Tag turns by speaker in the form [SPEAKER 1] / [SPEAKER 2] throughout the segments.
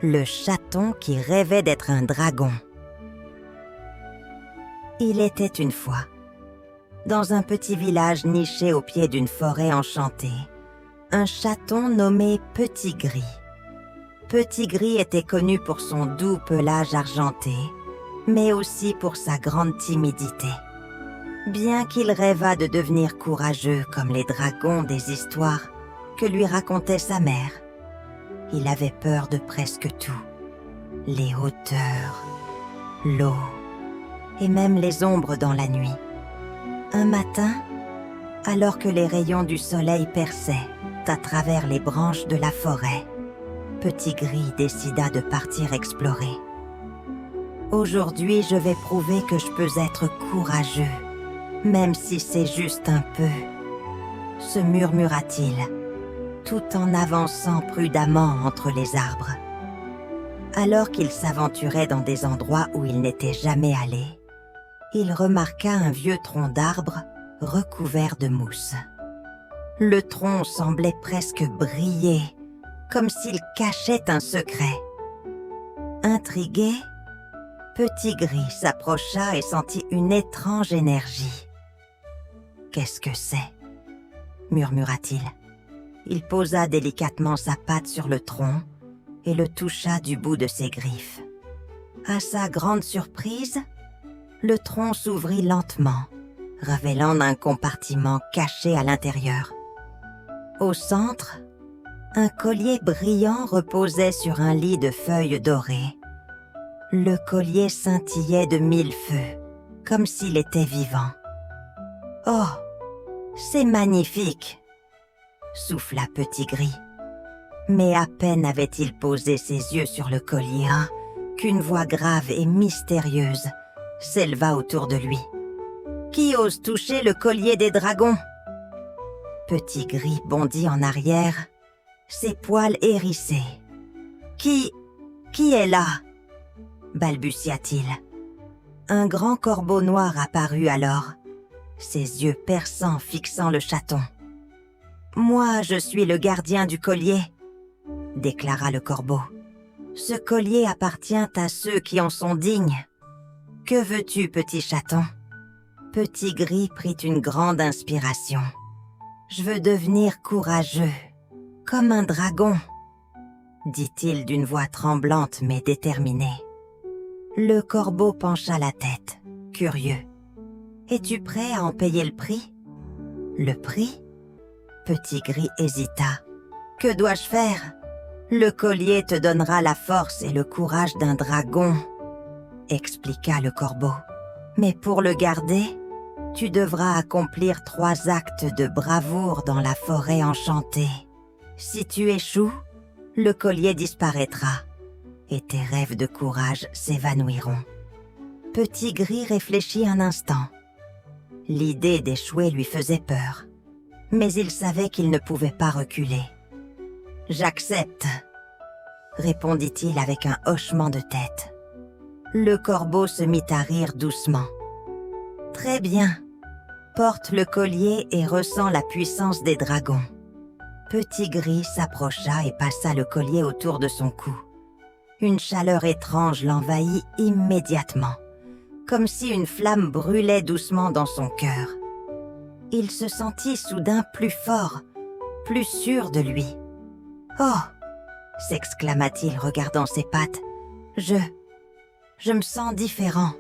[SPEAKER 1] le chaton qui rêvait d'être un dragon. Il était une fois, dans un petit village niché au pied d'une forêt enchantée, un chaton nommé Petit Gris. Petit Gris était connu pour son doux pelage argenté, mais aussi pour sa grande timidité. Bien qu'il rêvât de devenir courageux comme les dragons des histoires que lui racontait sa mère, il avait peur de presque tout. Les hauteurs, l'eau et même les ombres dans la nuit. Un matin, alors que les rayons du soleil perçaient à travers les branches de la forêt, Petit Gris décida de partir explorer. « Aujourd'hui, je vais prouver que je peux être courageux, même si c'est juste un peu, » se murmura-t-il, tout en avançant prudemment entre les arbres. Alors qu'il s'aventurait dans des endroits où il n'était jamais allé, il remarqua un vieux tronc d'arbre recouvert de mousse. Le tronc semblait presque briller, comme s'il cachait un secret. Intrigué, Petit Gris s'approcha et sentit une étrange énergie. « Qu'est-ce que c'est ?» murmura-t-il. Il posa délicatement sa patte sur le tronc et le toucha du bout de ses griffes. À sa grande surprise, le tronc s'ouvrit lentement, révélant un compartiment caché à l'intérieur. Au centre, un collier brillant reposait sur un lit de feuilles dorées. Le collier scintillait de 1000 feux, comme s'il était vivant. « Oh, c'est magnifique !» souffla Petit Gris. Mais à peine avait-il posé ses yeux sur le collier qu'une voix grave et mystérieuse s'éleva autour de lui. « Qui ose toucher le collier des dragons ?» Petit Gris bondit en arrière, ses poils hérissés. « Qui est là ?» balbutia-t-il. Un grand corbeau noir apparut alors, ses yeux perçants fixant le chaton. « Moi, je suis le gardien du collier », déclara le corbeau. « Ce collier appartient à ceux qui en sont dignes. Que veux-tu, petit chaton ?» Petit Gris prit une grande inspiration. « Je veux devenir courageux, comme un dragon », dit-il d'une voix tremblante mais déterminée. Le corbeau pencha la tête, curieux. « Es-tu prêt à en payer le prix ?»« Le prix ?» Petit Gris hésita. « Que dois-je faire ? Le collier te donnera la force et le courage d'un dragon, » expliqua le corbeau. « Mais pour le garder, tu devras accomplir 3 actes de bravoure dans la forêt enchantée. Si tu échoues, le collier disparaîtra et tes rêves de courage s'évanouiront. » Petit Gris réfléchit un instant. L'idée d'échouer lui faisait peur, mais il savait qu'il ne pouvait pas reculer. « J'accepte », répondit-il avec un hochement de tête. Le corbeau se mit à rire doucement. « Très bien, porte le collier et ressens la puissance des dragons. » Petit Gris s'approcha et passa le collier autour de son cou. Une chaleur étrange l'envahit immédiatement, comme si une flamme brûlait doucement dans son cœur. Il se sentit soudain plus fort, plus sûr de lui. « Oh !» s'exclama-t-il regardant ses pattes. « Je me sens différent. »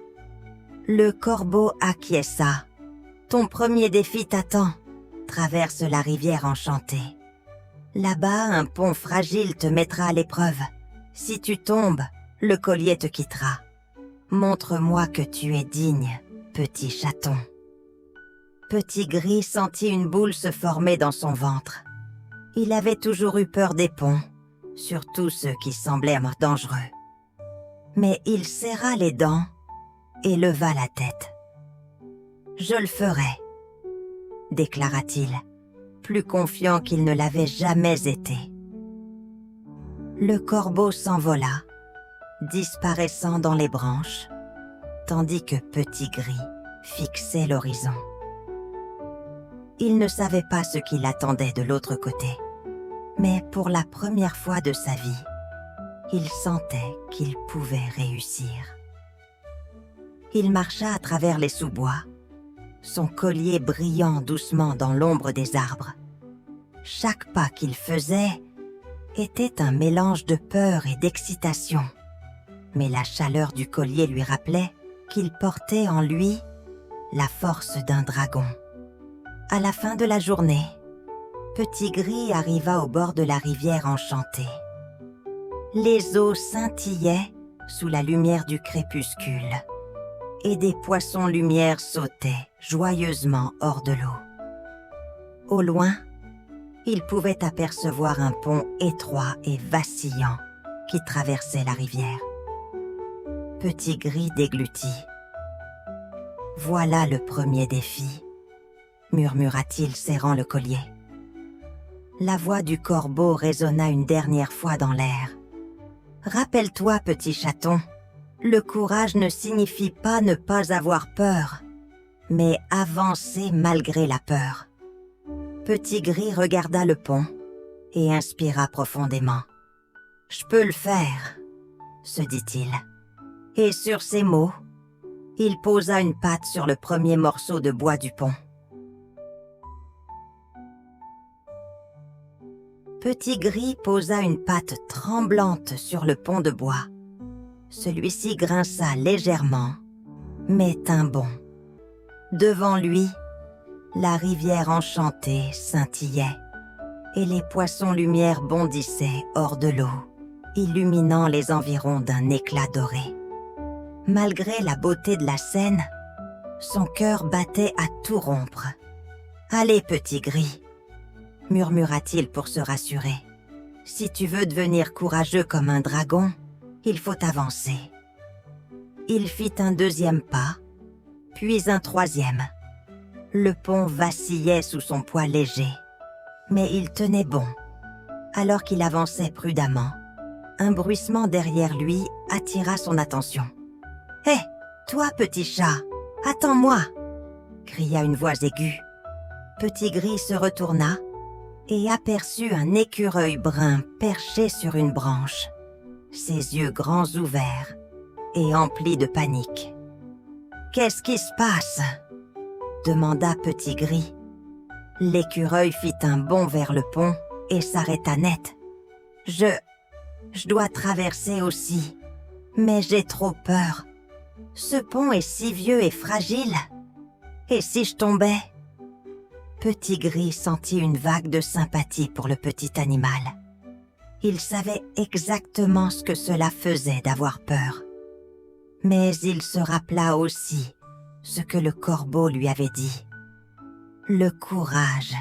[SPEAKER 1] Le corbeau acquiesça. « Ton premier défi t'attend. Traverse la rivière enchantée. Là-bas, un pont fragile te mettra à l'épreuve. Si tu tombes, le collier te quittera. Montre-moi que tu es digne, petit chaton. » Petit Gris sentit une boule se former dans son ventre. Il avait toujours eu peur des ponts, surtout ceux qui semblaient dangereux. Mais il serra les dents et leva la tête. « Je le ferai », déclara-t-il, plus confiant qu'il ne l'avait jamais été. Le corbeau s'envola, disparaissant dans les branches, tandis que Petit Gris fixait l'horizon. Il ne savait pas ce qui l'attendait de l'autre côté, mais pour la première fois de sa vie, Il sentait qu'il pouvait réussir. Il marcha à travers les sous-bois, son collier brillant doucement dans l'ombre des arbres. Chaque pas qu'il faisait était un mélange de peur et d'excitation. Mais la chaleur du collier lui rappelait qu'il portait en lui la force d'un dragon. À la fin de la journée, Petit Gris arriva au bord de la rivière enchantée. Les eaux scintillaient sous la lumière du crépuscule et des poissons-lumière sautaient joyeusement hors de l'eau. Au loin, il pouvait apercevoir un pont étroit et vacillant qui traversait la rivière. Petit Gris déglutit. « Voilà le premier défi », murmura-t-il serrant le collier. La voix du corbeau résonna une dernière fois dans l'air. « Rappelle-toi, petit chaton, le courage ne signifie pas ne pas avoir peur, mais avancer malgré la peur. » Petit Gris regarda le pont et inspira profondément. « Je peux le faire », se dit-il. Et sur ces mots, il posa une patte sur le premier morceau de bois du pont. Petit Gris posa une patte tremblante sur le pont de bois. Celui-ci grinça légèrement, mais tint bon. Devant lui, la rivière enchantée scintillait et les poissons-lumière bondissaient hors de l'eau, illuminant les environs d'un éclat doré. Malgré la beauté de la scène, son cœur battait à tout rompre. « Allez, Petit Gris !» murmura-t-il pour se rassurer. « Si tu veux devenir courageux comme un dragon, il faut avancer. » Il fit un deuxième pas, puis un troisième. Le pont vacillait sous son poids léger, mais il tenait bon. Alors qu'il avançait prudemment, un bruissement derrière lui attira son attention. « Hé, toi, petit chat, attends-moi !» cria une voix aiguë. Petit Gris se retourna et aperçut un écureuil brun perché sur une branche, ses yeux grands ouverts et emplis de panique. « Qu'est-ce qui se passe ?» demanda Petit Gris. L'écureuil fit un bond vers le pont et s'arrêta net. « Je dois traverser aussi, mais j'ai trop peur. Ce pont est si vieux et fragile. Et si je tombais ?» Petit Gris sentit une vague de sympathie pour le petit animal. Il savait exactement ce que cela faisait d'avoir peur. Mais il se rappela aussi ce que le corbeau lui avait dit. Le courage,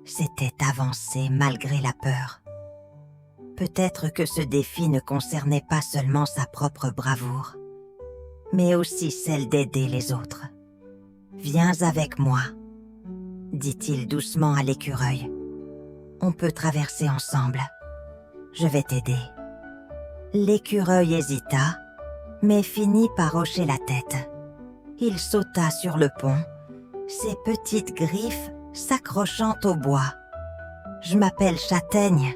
[SPEAKER 1] c'était avancer malgré la peur. Peut-être que ce défi ne concernait pas seulement sa propre bravoure, mais aussi celle d'aider les autres. « Viens avec moi », dit-il doucement à l'écureuil. « On peut traverser ensemble. Je vais t'aider. » L'écureuil hésita, mais finit par hocher la tête. Il sauta sur le pont, ses petites griffes s'accrochant au bois. « Je m'appelle Châtaigne »,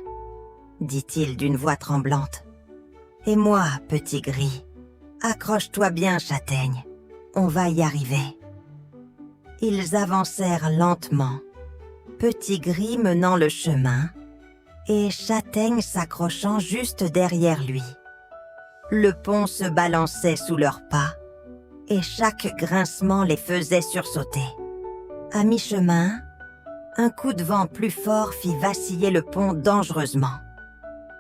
[SPEAKER 1] dit-il d'une voix tremblante. « Et moi, Petit Gris, accroche-toi bien, Châtaigne, on va y arriver. » Ils avancèrent lentement, Petit Gris menant le chemin et Châtaigne s'accrochant juste derrière lui. Le pont se balançait sous leurs pas et chaque grincement les faisait sursauter. À mi-chemin, un coup de vent plus fort fit vaciller le pont dangereusement.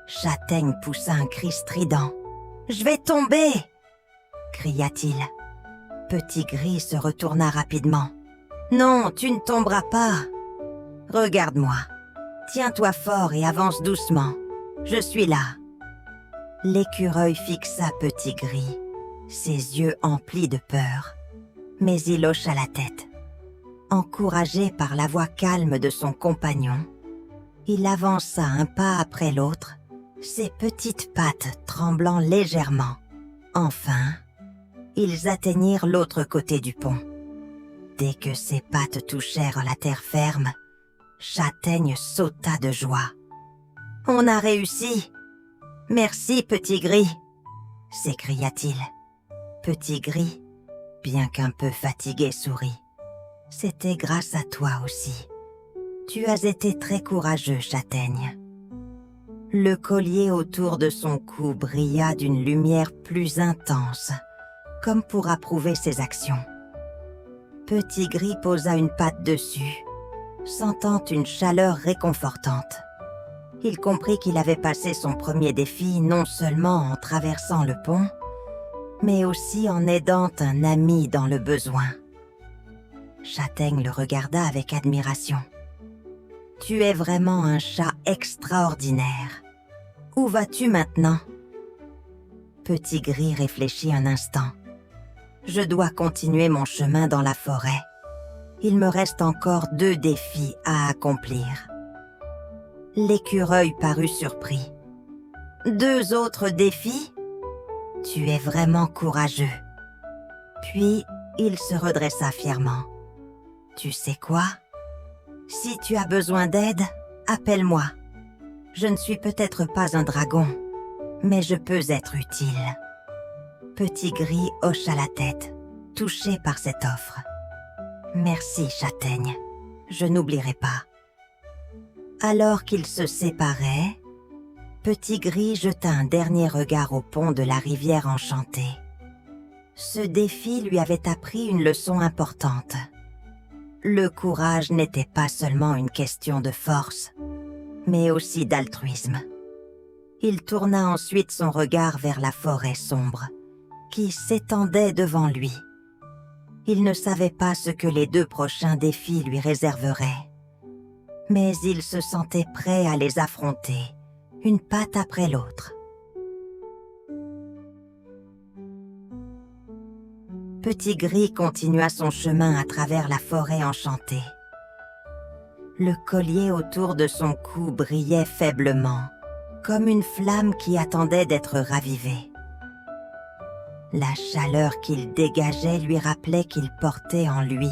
[SPEAKER 1] Châtaigne poussa un cri strident. « Je vais tomber !» cria-t-il. Petit Gris se retourna rapidement. « Non, tu ne tomberas pas. Regarde-moi. Tiens-toi fort et avance doucement. Je suis là. » L'écureuil fixa Petit Gris, ses yeux emplis de peur, mais il hocha la tête. Encouragé par la voix calme de son compagnon, il avança un pas après l'autre, ses petites pattes tremblant légèrement. Enfin, ils atteignirent l'autre côté du pont. Dès que ses pattes touchèrent la terre ferme, Châtaigne sauta de joie. « On a réussi !» Merci, Petit Gris, s'écria-t-il. Petit Gris, bien qu'un peu fatigué, sourit. C'était grâce à toi aussi. Tu as été très courageux, Châtaigne. Le collier autour de son cou brilla d'une lumière plus intense, comme pour approuver ses actions. Petit Gris posa une patte dessus, sentant une chaleur réconfortante. Il comprit qu'il avait passé son premier défi non seulement en traversant le pont, mais aussi en aidant un ami dans le besoin. Châtaigne le regarda avec admiration. « Tu es vraiment un chat extraordinaire. Où vas-tu maintenant ?» Petit Gris réfléchit un instant. « Je dois continuer mon chemin dans la forêt. Il me reste encore 2 défis à accomplir. » L'écureuil parut surpris. « 2 autres défis ? Tu es vraiment courageux. » Puis il se redressa fièrement. « Tu sais quoi ? Si tu as besoin d'aide, appelle-moi. Je ne suis peut-être pas un dragon, mais je peux être utile. » Petit Gris hocha la tête, touché par cette offre. « Merci, Châtaigne, je n'oublierai pas. » Alors qu'ils se séparaient, Petit Gris jeta un dernier regard au pont de la rivière enchantée. Ce défi lui avait appris une leçon importante. Le courage n'était pas seulement une question de force, mais aussi d'altruisme. Il tourna ensuite son regard vers la forêt sombre, qui s'étendait devant lui. Il ne savait pas ce que les 2 prochains défis lui réserveraient, mais il se sentait prêt à les affronter, une patte après l'autre. Petit Gris continua son chemin à travers la forêt enchantée. Le collier autour de son cou brillait faiblement, comme une flamme qui attendait d'être ravivée. La chaleur qu'il dégageait lui rappelait qu'il portait en lui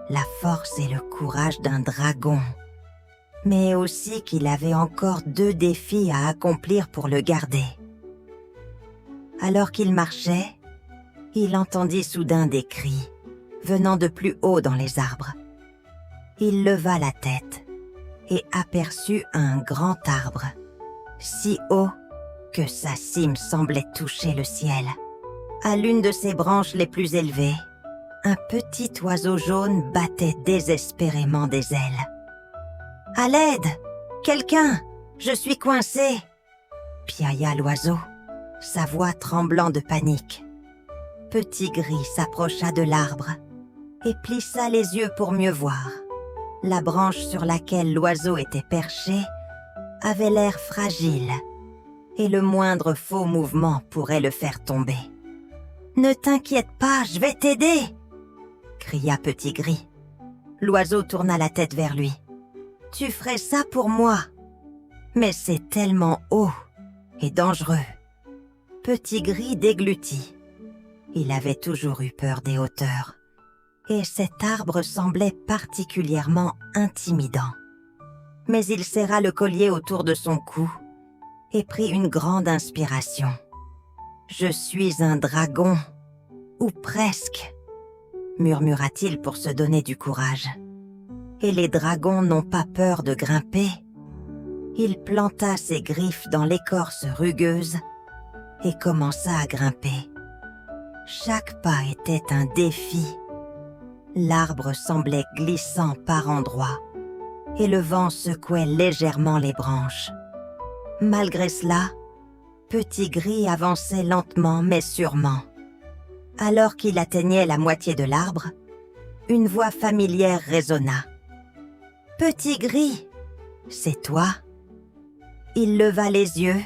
[SPEAKER 1] la force et le courage d'un dragon, mais aussi qu'il avait encore 2 défis à accomplir pour le garder. Alors qu'il marchait, il entendit soudain des cris, venant de plus haut dans les arbres. Il leva la tête et aperçut un grand arbre, si haut que sa cime semblait toucher le ciel. À l'une de ses branches les plus élevées, un petit oiseau jaune battait désespérément des ailes. « À l'aide! Quelqu'un! Je suis coincé !» piailla l'oiseau, sa voix tremblant de panique. Petit Gris s'approcha de l'arbre et plissa les yeux pour mieux voir. La branche sur laquelle l'oiseau était perché avait l'air fragile et le moindre faux mouvement pourrait le faire tomber. « Ne t'inquiète pas, je vais t'aider !» cria Petit Gris. L'oiseau tourna la tête vers lui. « Tu ferais ça pour moi, mais c'est tellement haut et dangereux. » Petit Gris déglutit. Il avait toujours eu peur des hauteurs, et cet arbre semblait particulièrement intimidant. Mais il serra le collier autour de son cou et prit une grande inspiration. « Je suis un dragon, ou presque, » murmura-t-il pour se donner du courage. « Et les dragons n'ont pas peur de grimper. » Il planta ses griffes dans l'écorce rugueuse et commença à grimper. Chaque pas était un défi. L'arbre semblait glissant par endroits et le vent secouait légèrement les branches. Malgré cela, Petit Gris avançait lentement mais sûrement. Alors qu'il atteignait la moitié de l'arbre, une voix familière résonna. « Petit Gris, c'est toi ?» Il leva les yeux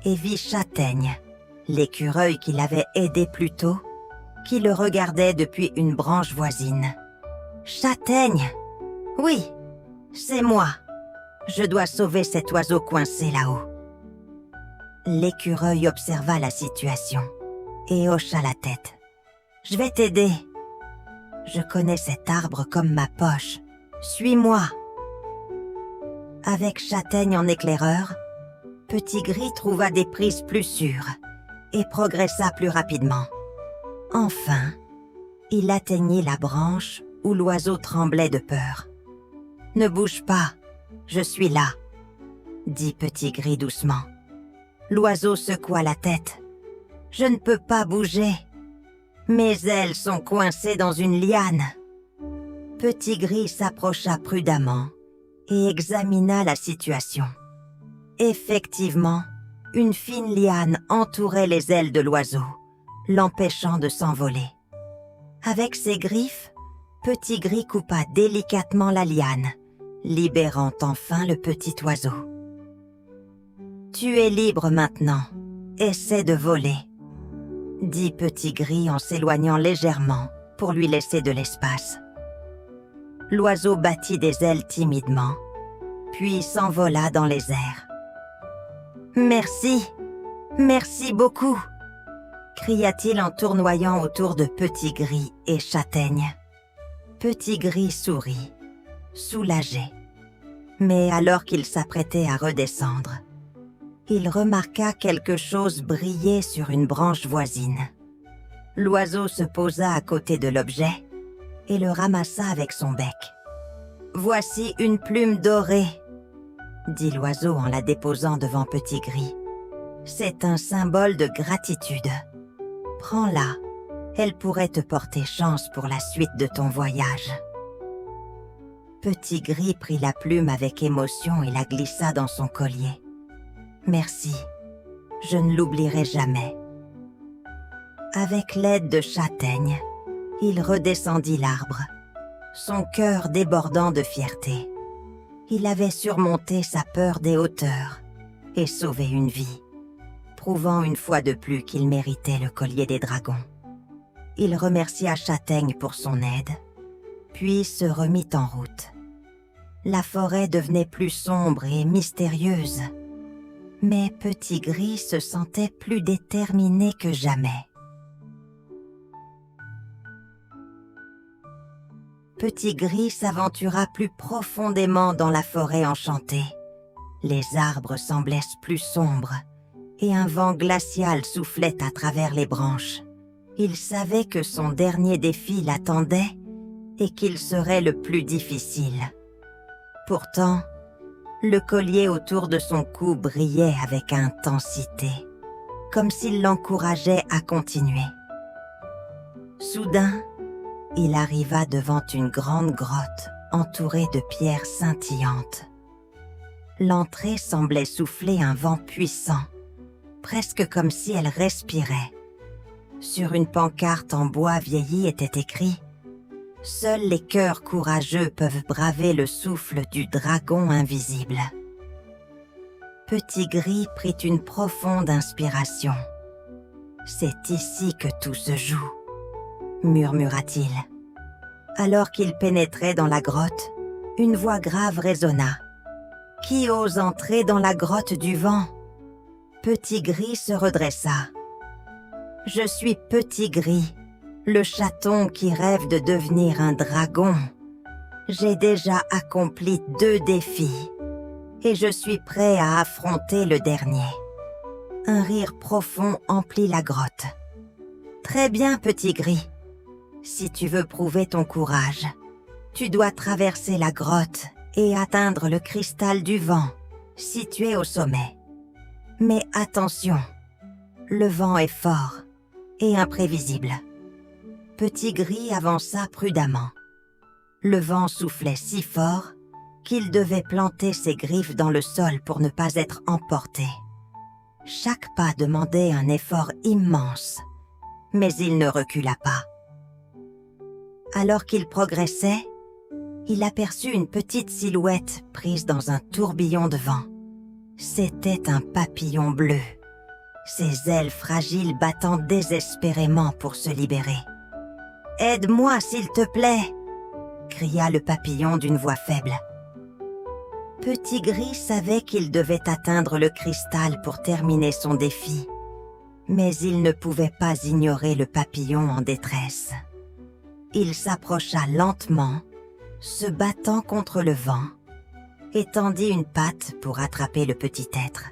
[SPEAKER 1] et vit Châtaigne, l'écureuil qui l'avait aidé plus tôt, qui le regardait depuis une branche voisine. « Châtaigne, oui, c'est moi. Je dois sauver cet oiseau coincé là-haut. » L'écureuil observa la situation et hocha la tête. « Je vais t'aider. Je connais cet arbre comme ma poche. Suis-moi. » Avec Châtaigne en éclaireur, Petit Gris trouva des prises plus sûres et progressa plus rapidement. Enfin, il atteignit la branche où l'oiseau tremblait de peur. « Ne bouge pas, je suis là », dit Petit Gris doucement. L'oiseau secoua la tête. « Je ne peux pas bouger. Mes ailes sont coincées dans une liane. » Petit Gris s'approcha prudemment et examina la situation. Effectivement, une fine liane entourait les ailes de l'oiseau, l'empêchant de s'envoler. Avec ses griffes, Petit Gris coupa délicatement la liane, libérant enfin le petit oiseau. « Tu es libre maintenant. Essaie de voler, » dit Petit Gris en s'éloignant légèrement pour lui laisser de l'espace. L'oiseau battit des ailes timidement, puis s'envola dans les airs. « Merci, merci beaucoup !» cria-t-il en tournoyant autour de Petit Gris et Châtaigne. Petit Gris sourit, soulagé. Mais alors qu'il s'apprêtait à redescendre, il remarqua quelque chose briller sur une branche voisine. L'oiseau se posa à côté de l'objet et le ramassa avec son bec. « Voici une plume dorée », dit l'oiseau en la déposant devant Petit Gris. « C'est un symbole de gratitude. Prends-la, elle pourrait te porter chance pour la suite de ton voyage. » Petit Gris prit la plume avec émotion et la glissa dans son collier. « Merci, je ne l'oublierai jamais. » Avec l'aide de Châtaigne, il redescendit l'arbre, son cœur débordant de fierté. Il avait surmonté sa peur des hauteurs et sauvé une vie, prouvant une fois de plus qu'il méritait le collier des dragons. Il remercia Châtaigne pour son aide, puis se remit en route. La forêt devenait plus sombre et mystérieuse, mais Petit Gris se sentait plus déterminé que jamais. Petit Gris s'aventura plus profondément dans la forêt enchantée. Les arbres semblaient plus sombres et un vent glacial soufflait à travers les branches. Il savait que son dernier défi l'attendait et qu'il serait le plus difficile. Pourtant, le collier autour de son cou brillait avec intensité, comme s'il l'encourageait à continuer. Soudain, il arriva devant une grande grotte entourée de pierres scintillantes. L'entrée semblait souffler un vent puissant, presque comme si elle respirait. Sur une pancarte en bois vieilli était écrit « Seuls les cœurs courageux peuvent braver le souffle du dragon invisible. » Petit Gris prit une profonde inspiration. « C'est ici que tout se joue, » murmura-t-il. Alors qu'il pénétrait dans la grotte, une voix grave résonna. « Qui ose entrer dans la grotte du vent ?» Petit Gris se redressa. « Je suis Petit Gris, le chaton qui rêve de devenir un dragon. J'ai déjà accompli 2 défis et je suis prêt à affronter le dernier. » Un rire profond emplit la grotte. « Très bien, Petit Gris. Si tu veux prouver ton courage, tu dois traverser la grotte et atteindre le cristal du vent, situé au sommet. Mais attention, le vent est fort et imprévisible. » Petit Gris avança prudemment. Le vent soufflait si fort qu'il devait planter ses griffes dans le sol pour ne pas être emporté. Chaque pas demandait un effort immense, mais il ne recula pas. Alors qu'il progressait, il aperçut une petite silhouette prise dans un tourbillon de vent. C'était un papillon bleu, ses ailes fragiles battant désespérément pour se libérer. « Aide-moi, s'il te plaît !» cria le papillon d'une voix faible. Petit Gris savait qu'il devait atteindre le cristal pour terminer son défi, mais il ne pouvait pas ignorer le papillon en détresse. Il s'approcha lentement, se battant contre le vent, et tendit une patte pour attraper le petit être.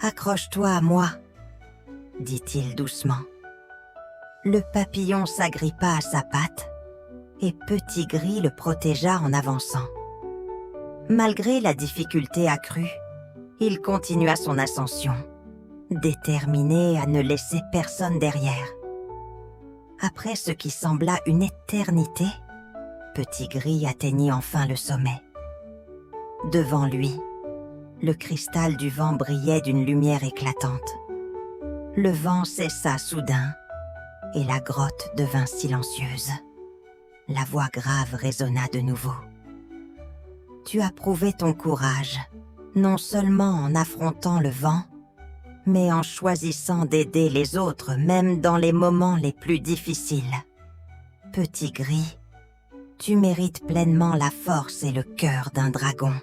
[SPEAKER 1] Accroche-toi à moi, dit-il doucement. Le papillon s'agrippa à sa patte et Petit Gris le protégea en avançant. Malgré la difficulté accrue, il continua son ascension, déterminé à ne laisser personne derrière. Après ce qui sembla une éternité, Petit Gris atteignit enfin le sommet. Devant lui, le cristal du vent brillait d'une lumière éclatante. Le vent cessa soudain et la grotte devint silencieuse. La voix grave résonna de nouveau. « Tu as prouvé ton courage, non seulement en affrontant le vent, mais en choisissant d'aider les autres même dans les moments les plus difficiles. Petit Gris, tu mérites pleinement la force et le cœur d'un dragon. »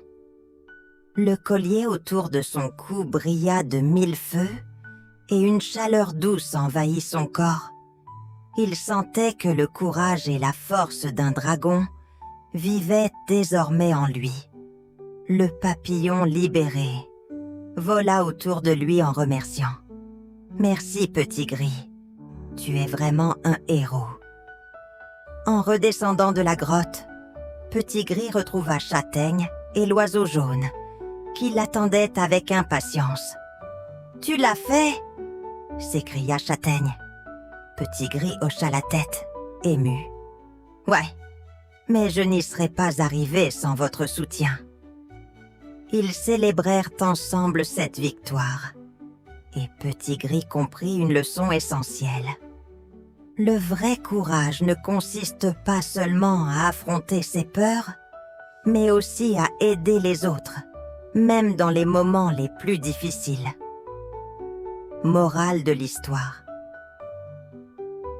[SPEAKER 1] Le collier autour de son cou brilla de 1000 feux et une chaleur douce envahit son corps. Il sentait que le courage et la force d'un dragon vivaient désormais en lui. Le papillon libéré vola autour de lui en remerciant. « Merci, Petit Gris, tu es vraiment un héros. » En redescendant de la grotte, Petit Gris retrouva Châtaigne et l'oiseau jaune, qui l'attendait avec impatience. « Tu l'as fait ?» s'écria Châtaigne. Petit Gris hocha la tête, ému. « Ouais, mais je n'y serais pas arrivé sans votre soutien. » Ils célébrèrent ensemble cette victoire, et Petit Gris comprit une leçon essentielle. Le vrai courage ne consiste pas seulement à affronter ses peurs, mais aussi à aider les autres, même dans les moments les plus difficiles. Morale de l'histoire.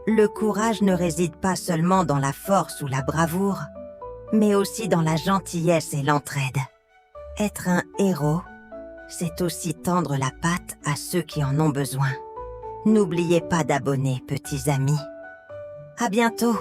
[SPEAKER 1] Le courage ne réside pas seulement dans la force ou la bravoure, mais aussi dans la gentillesse et l'entraide. Être un héros, c'est aussi tendre la patte à ceux qui en ont besoin. N'oubliez pas d'abonner, petits amis. À bientôt!